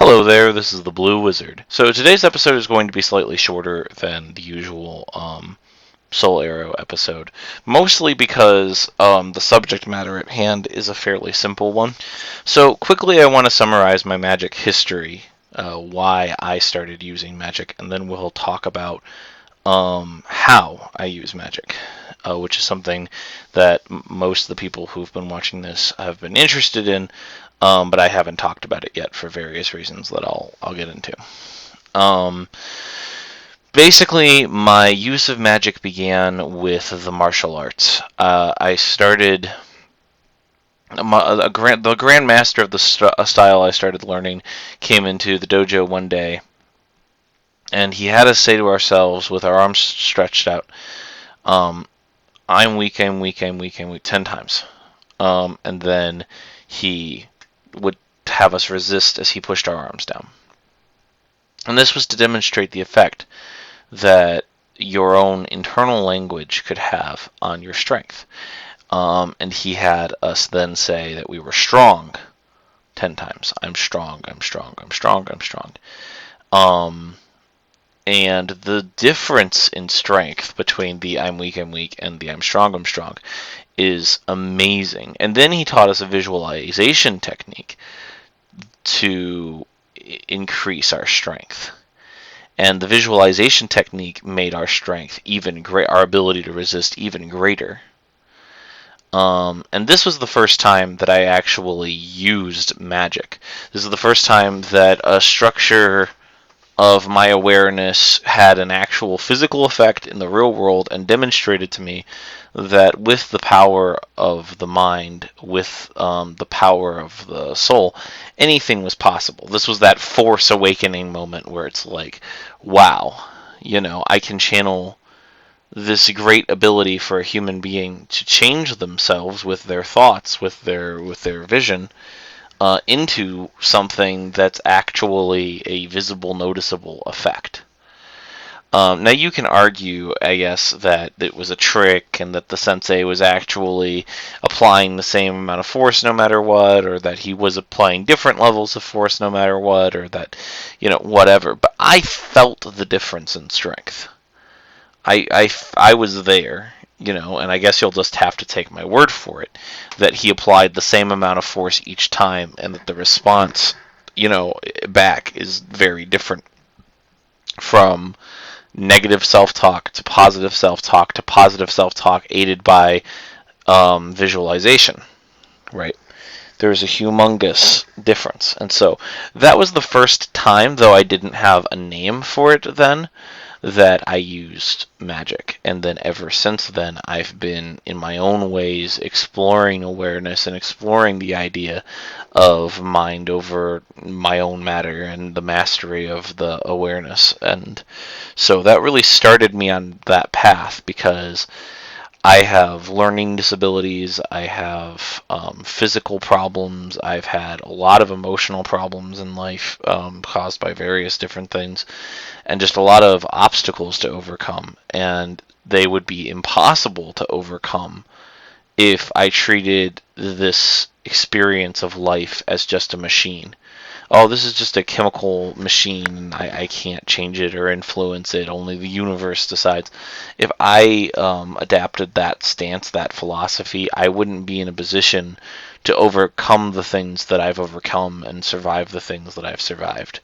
Hello there, this is the Blue Wizard. So today's episode is going to be slightly shorter than the usual Soul Arrow episode, mostly because the subject matter at hand is a fairly simple one. So quickly I want to summarize my magic history, why I started using magic, and then we'll talk about how I use magic, which is something that most of the people who've been watching this have been interested in, but I haven't talked about it yet for various reasons that I'll get into. Basically, my use of magic began with the martial arts. I started. The Grand Master of the style I started learning came into the dojo one day, and he had us say to ourselves with our arms stretched out, I'm weak, I'm weak, I'm weak, I'm weak, 10 times. And then he would have us resist as he pushed our arms down. And this was to demonstrate the effect that your own internal language could have on your strength. And he had us then say that we were strong 10 times. I'm strong, I'm strong, I'm strong, I'm strong. And the difference in strength between the I'm weak and the I'm strong is amazing. And then he taught us a visualization technique to increase our strength. And the visualization technique made our strength even greater, our ability to resist even greater. And this was the first time that I actually used magic. This is the first time that a structure of my awareness had an actual physical effect in the real world and demonstrated to me that with the power of the mind, with the power of the soul, anything was possible. This was that Force Awakening moment where it's like, wow, I can channel this great ability for a human being to change themselves with their thoughts, with their vision, into something that's actually a visible, noticeable effect. Now you can argue, I guess, that it was a trick and that the sensei was actually applying the same amount of force no matter what, or that he was applying different levels of force no matter what, or that, whatever. But I felt the difference in strength. I was there, and I guess you'll just have to take my word for it, that he applied the same amount of force each time, and that the response, back is very different from negative self-talk to positive self-talk to positive self-talk aided by visualization, right? There's a humongous difference. And so that was the first time, though I didn't have a name for it then, that I used magic. And then ever since then, I've been, in my own ways, exploring awareness and exploring the idea of mind over my own matter and the mastery of the awareness. And so that really started me on that path because I have learning disabilities, I have physical problems, I've had a lot of emotional problems in life caused by various different things, and just a lot of obstacles to overcome. And they would be impossible to overcome if I treated this experience of life as just a machine. Oh, this is just a chemical machine. I can't change it or influence it. Only the universe decides. If I adapted that stance, that philosophy, I wouldn't be in a position to overcome the things that I've overcome and survive the things that I've survived.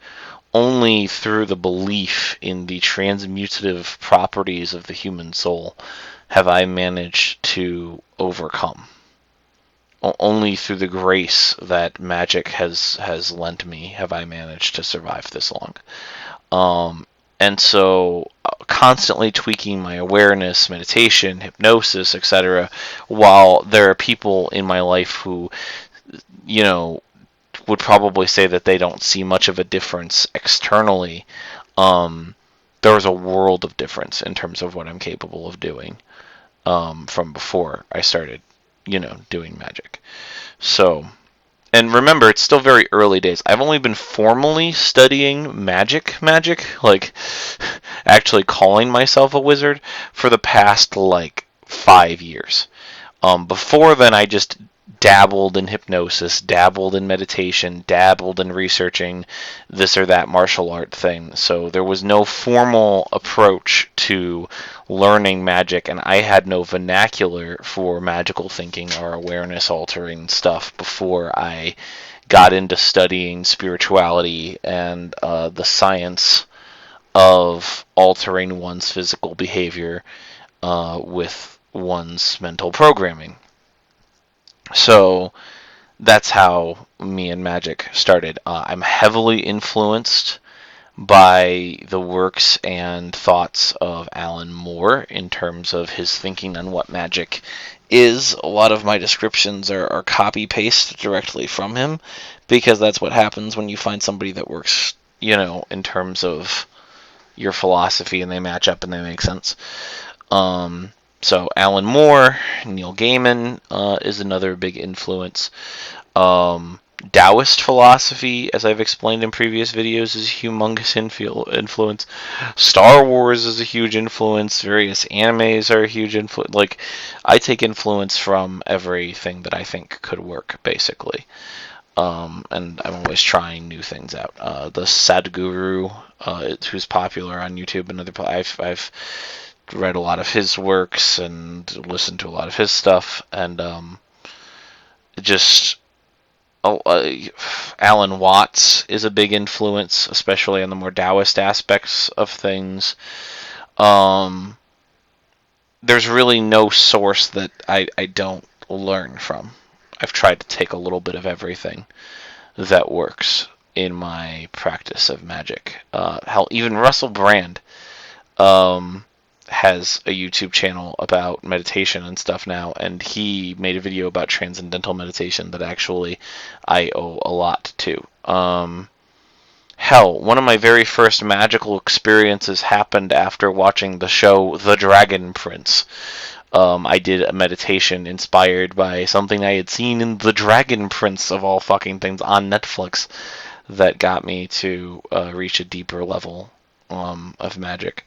Only through the belief in the transmutative properties of the human soul have I managed to overcome. Only through the grace that magic has lent me have I managed to survive this long. And so constantly tweaking my awareness, meditation, hypnosis, etc., while there are people in my life who, would probably say that they don't see much of a difference externally, there's a world of difference in terms of what I'm capable of doing from before I started doing magic. So, and remember, it's still very early days. I've only been formally studying magic, like actually calling myself a wizard, for the past 5 years. Before then, I just dabbled in hypnosis, dabbled in meditation, dabbled in researching this or that martial art thing. So there was no formal approach to learning magic, and I had no vernacular for magical thinking or awareness altering stuff before I got into studying spirituality and the science of altering one's physical behavior with one's mental programming. So that's how me and magic started. I'm heavily influenced by the works and thoughts of Alan Moore in terms of his thinking on what magic is. A lot of my descriptions are copy paste directly from him, because that's what happens when you find somebody that works, in terms of your philosophy, and they match up and they make sense. So Alan Moore, Neil Gaiman is another big influence. Taoist philosophy, as I've explained in previous videos, is a humongous influence. Star Wars is a huge influence. Various animes are a huge influence. Like, I take influence from everything that I think could work, basically. And I'm always trying new things out. The Sadhguru, who's popular on YouTube, and I've read a lot of his works and listened to a lot of his stuff, and just Alan Watts is a big influence, especially on the more Taoist aspects of things. Um, there's really no source that I don't learn from. I've tried to take a little bit of everything that works in my practice of magic. Hell, even Russell Brand has a YouTube channel about meditation and stuff now, and he made a video about transcendental meditation that actually I owe a lot to. Hell, one of my very first magical experiences happened after watching the show The Dragon Prince. I did a meditation inspired by something I had seen in The Dragon Prince, of all fucking things, on Netflix, that got me to reach a deeper level of magic.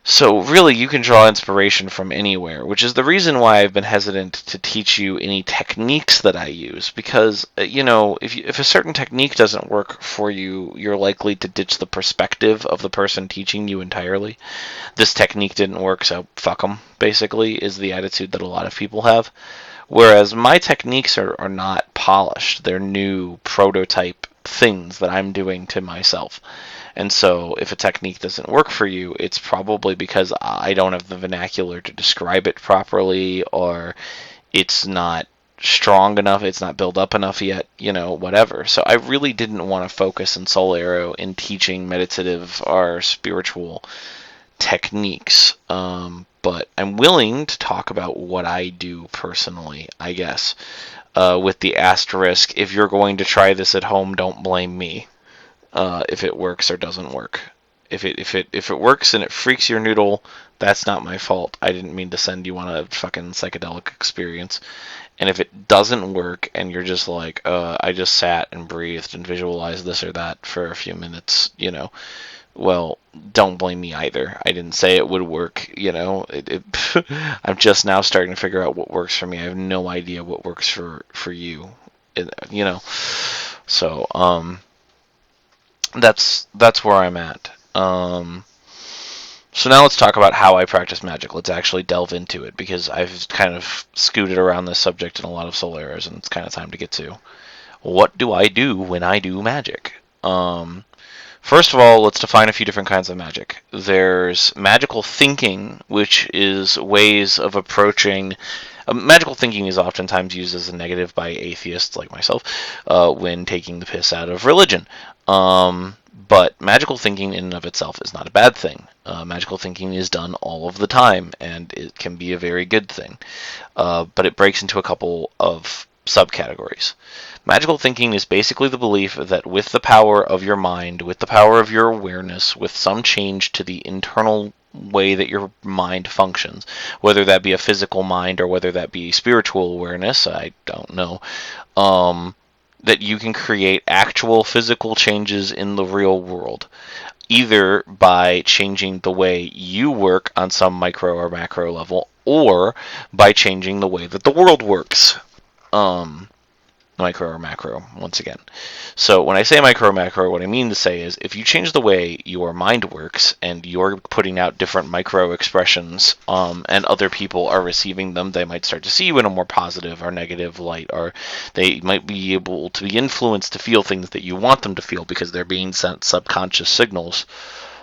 So really, you can draw inspiration from anywhere, which is the reason why I've been hesitant to teach you any techniques that I use, because if a certain technique doesn't work for you, you're likely to ditch the perspective of the person teaching you entirely. This technique didn't work, so fuck them, basically, is the attitude that a lot of people have. Whereas my techniques are not polished. They're new prototype things that I'm doing to myself. And so if a technique doesn't work for you, it's probably because I don't have the vernacular to describe it properly, or it's not strong enough, it's not built up enough yet, whatever. So I really didn't want to focus in Soul Arrow in teaching meditative or spiritual techniques. But I'm willing to talk about what I do personally, I guess, with the asterisk: if you're going to try this at home, don't blame me. If it works or doesn't work. If it works and it freaks your noodle, that's not my fault. I didn't mean to send you on a fucking psychedelic experience. And if it doesn't work and you're just like, I just sat and breathed and visualized this or that for a few minutes, well, don't blame me either. I didn't say it would work, I'm just now starting to figure out what works for me. I have no idea what works for you, So, that's where I'm at. So now let's talk about how I practice magic. Let's actually delve into it, because I've kind of scooted around this subject in a lot of soul errors, and it's kind of time to get to what do I do when I do magic. First of all, let's define a few different kinds of magic. There's magical thinking, which is ways of approaching. Magical thinking is oftentimes used as a negative by atheists like myself when taking the piss out of religion. But magical thinking in and of itself is not a bad thing. Magical thinking is done all of the time, and it can be a very good thing. But it breaks into a couple of subcategories. Magical thinking is basically the belief that with the power of your mind, with the power of your awareness, with some change to the internal way that your mind functions, whether that be a physical mind or whether that be spiritual awareness, I don't know, that you can create actual physical changes in the real world, either by changing the way you work on some micro or macro level, or by changing the way that the world works. Micro or macro, once again. So when I say micro or macro, what I mean to say is if you change the way your mind works and you're putting out different micro expressions, and other people are receiving them, they might start to see you in a more positive or negative light, or they might be able to be influenced to feel things that you want them to feel because they're being sent subconscious signals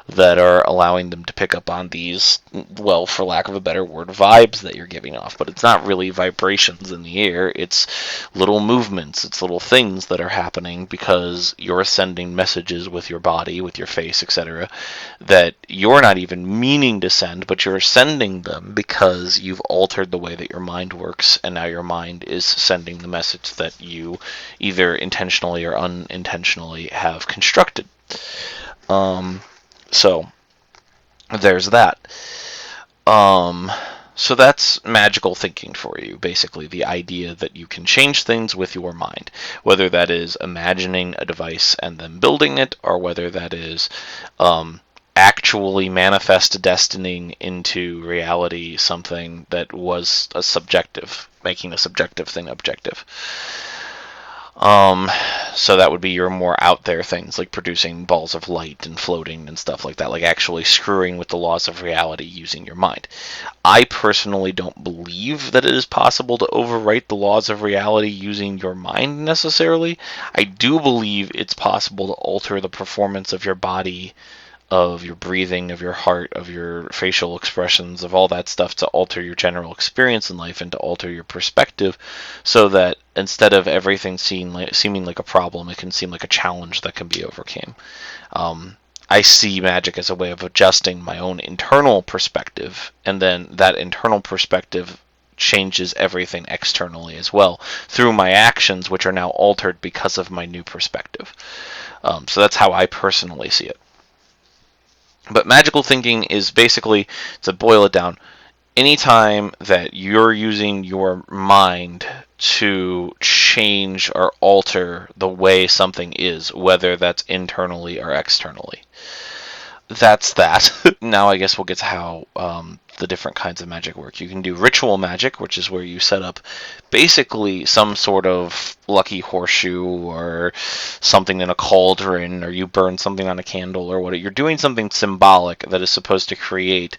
that are allowing them to pick up on these, well, for lack of a better word, vibes that you're giving off. But it's not really vibrations in the air. It's little movements. It's little things that are happening because you're sending messages with your body, with your face, etc., that you're not even meaning to send, but you're sending them because you've altered the way that your mind works, and now your mind is sending the message that you either intentionally or unintentionally have constructed. So there's that. So that's magical thinking for you, basically, the idea that you can change things with your mind, whether that is imagining a device and then building it, or whether that is actually manifest destining into reality something that was a subjective, making a subjective thing objective. So that would be your more out there things like producing balls of light and floating and stuff like that, like actually screwing with the laws of reality using your mind. I personally don't believe that it is possible to overwrite the laws of reality using your mind necessarily. I do believe it's possible to alter the performance of your body, of your breathing, of your heart, of your facial expressions, of all that stuff to alter your general experience in life and to alter your perspective so that instead of everything seeming like a problem, it can seem like a challenge that can be overcome. I see magic as a way of adjusting my own internal perspective, and then that internal perspective changes everything externally as well through my actions, which are now altered because of my new perspective. So that's how I personally see it. But magical thinking is basically, to boil it down, anytime that you're using your mind to change or alter the way something is, whether that's internally or externally. That's that. Now I guess we'll get to how the different kinds of magic work. You can do ritual magic, which is where you set up basically some sort of lucky horseshoe or something in a cauldron, or you burn something on a candle or what. You're doing something symbolic that is supposed to create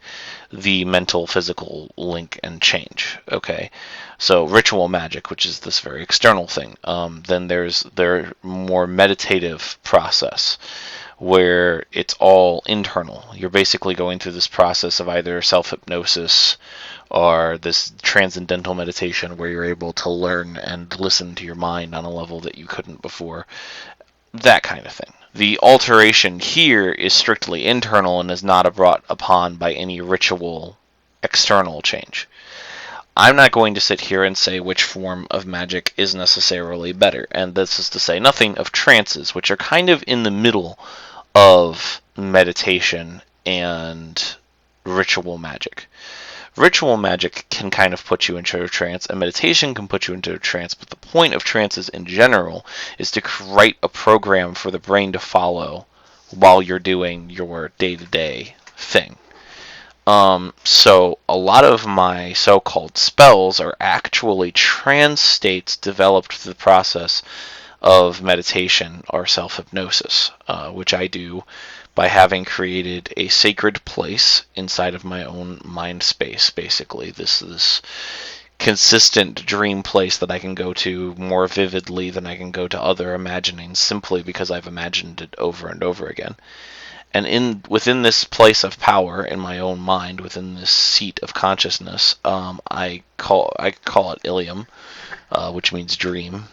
the mental physical link and change. Okay, so ritual magic, which is this very external thing. Then there's their more meditative process, where it's all internal. You're basically going through this process of either self-hypnosis or this transcendental meditation where you're able to learn and listen to your mind on a level that you couldn't before. That kind of thing. The alteration here is strictly internal and is not brought upon by any ritual external change. I'm not going to sit here and say which form of magic is necessarily better, and this is to say nothing of trances, which are kind of in the middle of meditation and ritual magic. Ritual magic can kind of put you into a trance, and meditation can put you into a trance, but the point of trances in general is to write a program for the brain to follow while you're doing your day-to-day thing. So a lot of my so-called spells are actually trance states developed through the process of meditation or self-hypnosis, which I do by having created a sacred place inside of my own mind space, basically. This consistent dream place that I can go to more vividly than I can go to other imaginings, simply because I've imagined it over and over again. And within this place of power in my own mind, within this seat of consciousness, I call it Ilium, which means dream.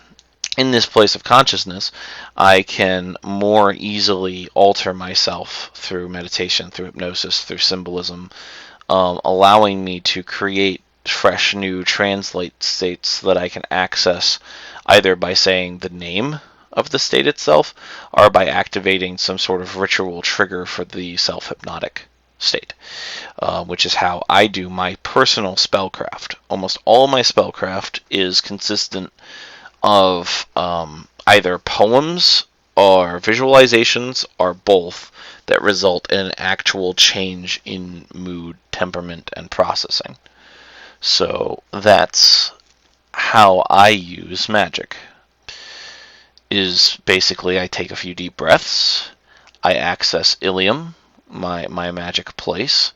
In this place of consciousness, I can more easily alter myself through meditation, through hypnosis, through symbolism, allowing me to create fresh new translate states that I can access either by saying the name of the state itself or by activating some sort of ritual trigger for the self-hypnotic state, which is how I do my personal spellcraft. Almost all my spellcraft is consistent of either poems or visualizations or both that result in an actual change in mood, temperament, and processing. So that's how I use magic is basically I take a few deep breaths, I access Ilium, my magic place,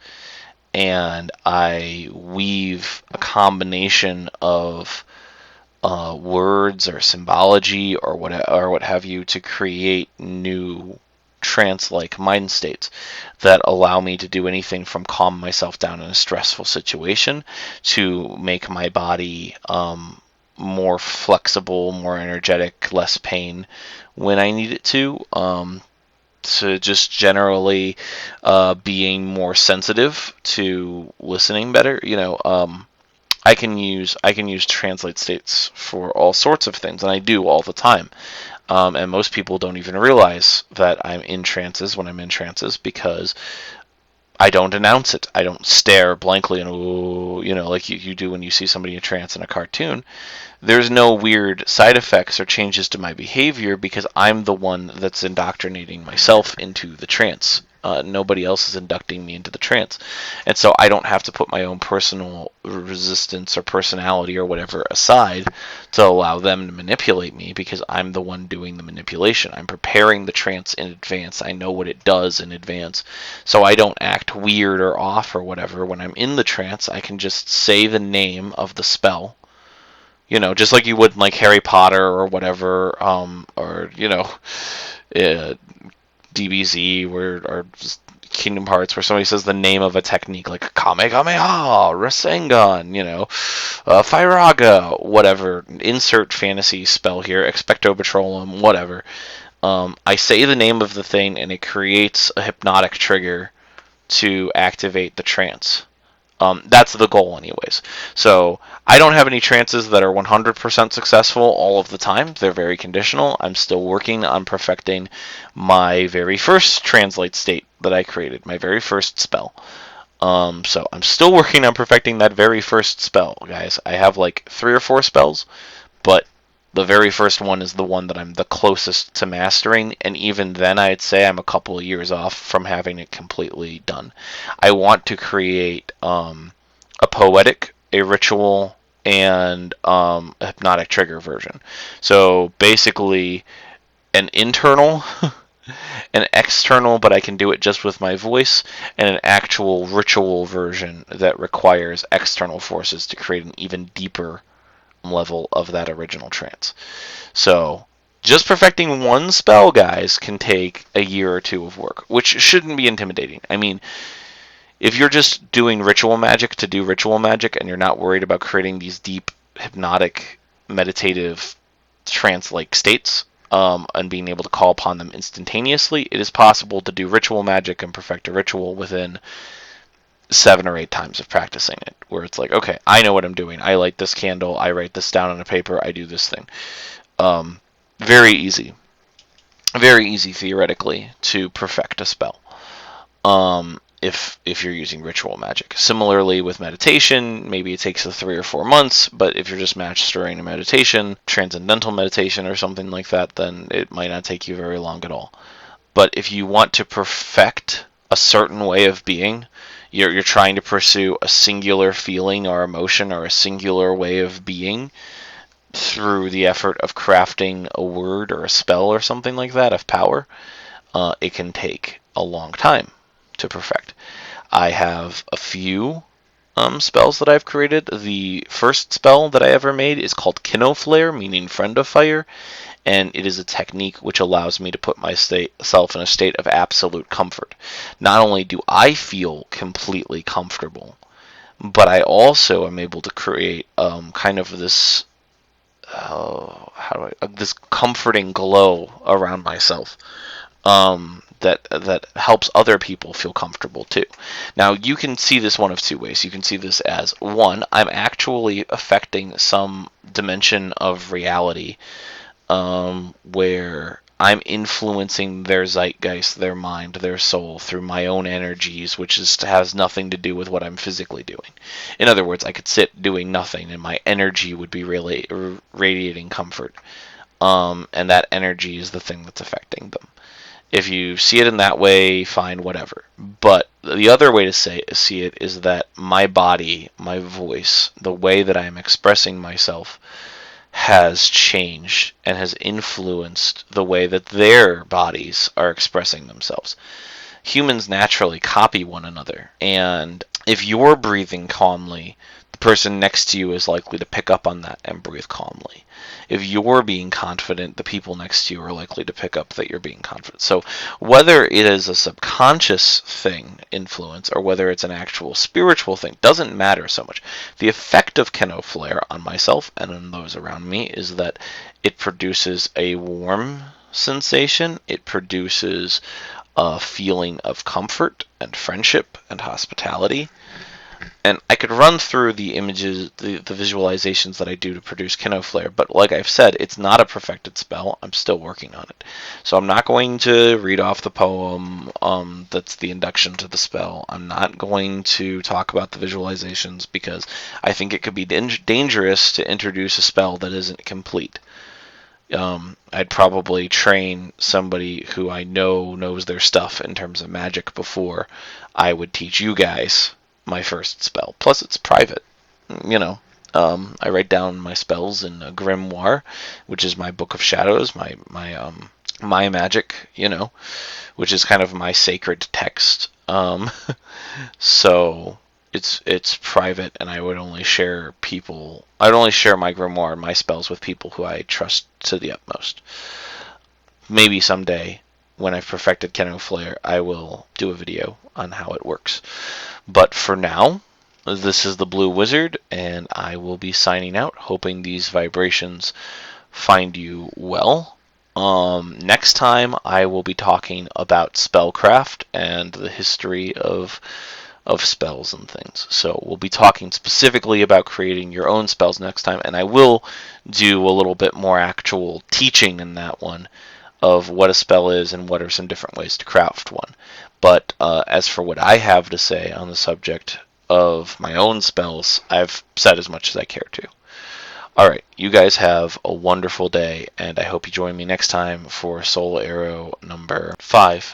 and I weave a combination of words or symbology or what have you to create new trance-like mind states that allow me to do anything from calm myself down in a stressful situation to make my body more flexible, more energetic, less pain when I need it to just generally being more sensitive to listening better. I can use translate states for all sorts of things, and I do all the time. And most people don't even realize that I'm in trances when I'm in trances because I don't announce it. I don't stare blankly and ooh, like you do when you see somebody in trance in a cartoon. There's no weird side effects or changes to my behavior because I'm the one that's indoctrinating myself into the trance. Nobody else is inducting me into the trance. And so I don't have to put my own personal resistance or personality or whatever aside to allow them to manipulate me because I'm the one doing the manipulation. I'm preparing the trance in advance. I know what it does in advance. So I don't act weird or off or whatever. When I'm in the trance, I can just say the name of the spell, just like you would in like Harry Potter or whatever, or DBZ or just Kingdom Hearts, where somebody says the name of a technique like Kamehameha, Rasengan, Firaga, whatever. Insert fantasy spell here, Expecto Patronum, whatever. I say the name of the thing, and it creates a hypnotic trigger to activate the trance. That's the goal, anyways. So I don't have any trances that are 100% successful all of the time. They're very conditional. I'm still working on perfecting my very first translate state that I created, my very first spell. So I'm still working on perfecting that very first spell, guys. I have like 3 or 4 spells, but the very first one is the one that I'm the closest to mastering, and even then I'd say I'm a couple of years off from having it completely done. I want to create a poetic, a ritual, and a hypnotic trigger version. So basically, an internal, an external, but I can do it just with my voice, and an actual ritual version that requires external forces to create an even deeper level of that original trance. So just perfecting one spell, guys, can take a year or 2 of work, which shouldn't be intimidating. I mean, if you're just doing ritual magic to do ritual magic and you're not worried about creating these deep, hypnotic, meditative, trance-like states, and being able to call upon them instantaneously, it is possible to do ritual magic and perfect a ritual within 7 or 8 times of practicing it, where it's like, okay, I know what I'm doing. I light this candle, I write this down on a paper, I do this thing. Very easy. Very easy theoretically to perfect a spell. If you're using ritual magic. Similarly with meditation, maybe it takes 3 or 4 months, but if you're just mastering a meditation, transcendental meditation or something like that, then it might not take you very long at all. But if you want to perfect a certain way of being, you're trying to pursue a singular feeling or emotion or a singular way of being through the effort of crafting a word or a spell or something like that of power, it can take a long time to perfect. I have a few spells that I've created. The first spell that I ever made is called Kinoflare, meaning friend of fire, and it is a technique which allows me to put myself in a state of absolute comfort. Not only do I feel completely comfortable, but I also am able to create kind of this this comforting glow around myself that helps other people feel comfortable too. Now you can see this one of 2 ways. You can see this as, one, I'm actually affecting some dimension of reality where I'm influencing their zeitgeist, their mind, their soul through my own energies, which has nothing to do with what I'm physically doing. In other words, I could sit doing nothing and my energy would be radiating comfort. And that energy is the thing that's affecting them. If you see it in that way, fine, whatever. But the other way to see it is that my body, my voice, the way that I am expressing myself has changed and has influenced the way that their bodies are expressing themselves. Humans naturally copy one another, and if you're breathing calmly, the person next to you is likely to pick up on that and breathe calmly. If you're being confident, the people next to you are likely to pick up that you're being confident. So whether it is a subconscious thing, influence, or whether it's an actual spiritual thing, doesn't matter so much. The effect of Keno Flare on myself and on those around me is that it produces a warm sensation. It produces a feeling of comfort and friendship and hospitality. And I could run through the images, the visualizations that I do to produce Keno Flare, but like I've said, it's not a perfected spell. I'm still working on it. So I'm not going to read off the poem that's the induction to the spell. I'm not going to talk about the visualizations because I think it could be dangerous to introduce a spell that isn't complete. I'd probably train somebody who I know knows their stuff in terms of magic before I would teach you guys my first spell. Plus, it's private. You know, I write down my spells in a grimoire, which is my book of shadows, my magic. You know, which is kind of my sacred text. So it's private, and I'd only share my grimoire, my spells with people who I trust to the utmost. Maybe someday, when I've perfected Keno Flare, I will do a video on how it works. But for now, this is the Blue Wizard, and I will be signing out, hoping these vibrations find you well. Next time, I will be talking about spellcraft and the history of spells and things. So we'll be talking specifically about creating your own spells next time, and I will do a little bit more actual teaching in that one of what a spell is and what are some different ways to craft one. But as for what I have to say on the subject of my own spells, I've said as much as I care to. Alright, you guys have a wonderful day, and I hope you join me next time for Soul Arrow number 5.